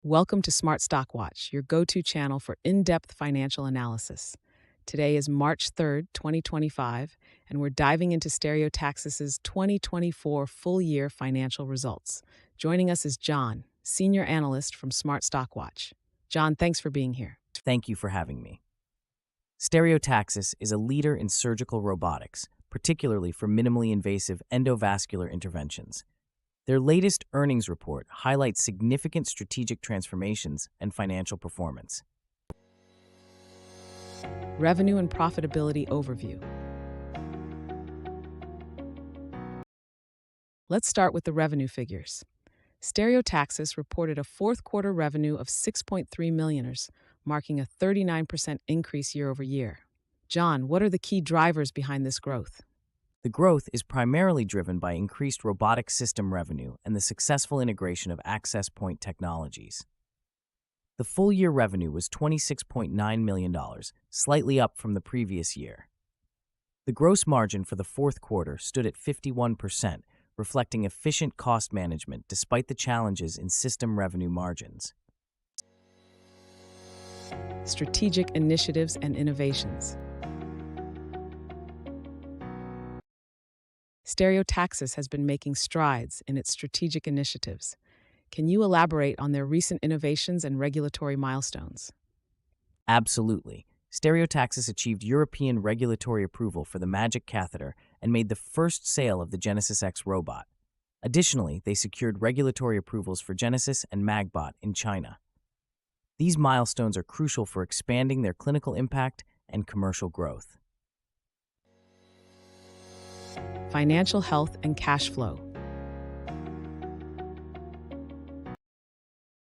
Welcome to Smart Stock Watch, your go-to channel for in-depth financial analysis. Today is March 3rd, 2025, and we're diving into Stereotaxis' 2024 full-year financial results. Joining us is John, senior analyst from Smart Stock Watch. John, thanks for being here. Thank you for having me. Stereotaxis is a leader in surgical robotics, particularly for minimally invasive endovascular interventions. Their latest earnings report highlights significant strategic transformations and financial performance. Revenue and profitability overview. Let's start with the revenue figures. Stereotaxis reported a fourth quarter revenue of $6.3 million, marking a 39% increase year over year. John, what are the key drivers behind this growth? The growth is primarily driven by increased robotic system revenue and the successful integration of access point technologies. The full-year revenue was $26.9 million, slightly up from the previous year. The gross margin for the fourth quarter stood at 51%, reflecting efficient cost management despite the challenges in system revenue margins. Strategic initiatives and innovations. Stereotaxis has been making strides in its strategic initiatives. Can you elaborate on their recent innovations and regulatory milestones? Absolutely. Stereotaxis achieved European regulatory approval for the MAGIC catheter and made the first sale of the Genesis X robot. Additionally, they secured regulatory approvals for Genesis and MAGBot in China. These milestones are crucial for expanding their clinical impact and commercial growth. Financial health and cash flow.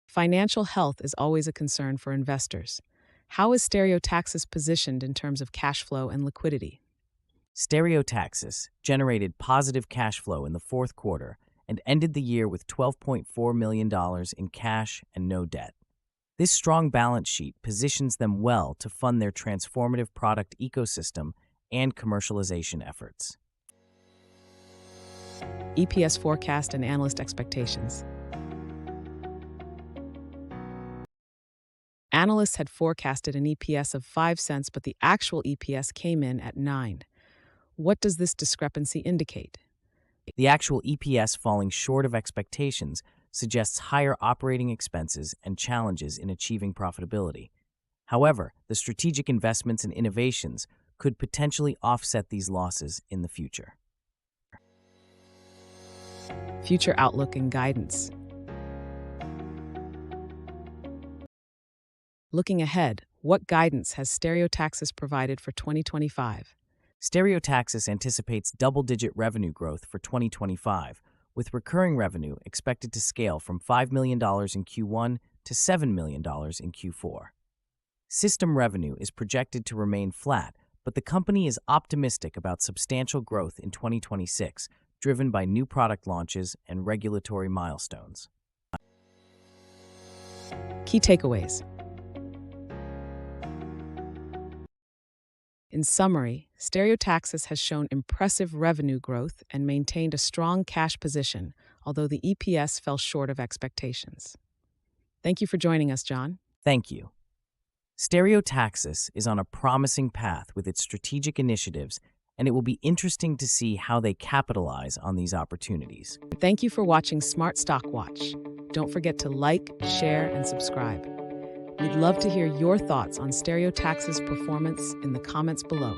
Financial health is always a concern for investors. How is Stereotaxis positioned in terms of cash flow and liquidity? Stereotaxis generated positive cash flow in the fourth quarter and ended the year with $12.4 million in cash and no debt. This strong balance sheet positions them well to fund their transformative product ecosystem and commercialization efforts. EPS forecast and analyst expectations. Analysts had forecasted an EPS of 5 cents, but the actual EPS came in at 9. What does this discrepancy indicate? The actual EPS falling short of expectations suggests higher operating expenses and challenges in achieving profitability. However, the strategic investments and innovations could potentially offset these losses in the future. Future outlook and guidance. Looking ahead, what guidance has Stereotaxis provided for 2025? Stereotaxis anticipates double-digit revenue growth for 2025, with recurring revenue expected to scale from $5 million in Q1 to $7 million in Q4. System revenue is projected to remain flat, but the company is optimistic about substantial growth in 2026, driven by new product launches and regulatory milestones. Key takeaways. In summary, Stereotaxis has shown impressive revenue growth and maintained a strong cash position, although the EPS fell short of expectations. Thank you for joining us, John. Thank you. Stereotaxis is on a promising path with its strategic initiatives, and it will be interesting to see how they capitalize on these opportunities. Thank you for watching Smart Stock Watch. Don't forget to like, share, and subscribe. We'd love to hear your thoughts on Stereotaxis' performance in the comments below.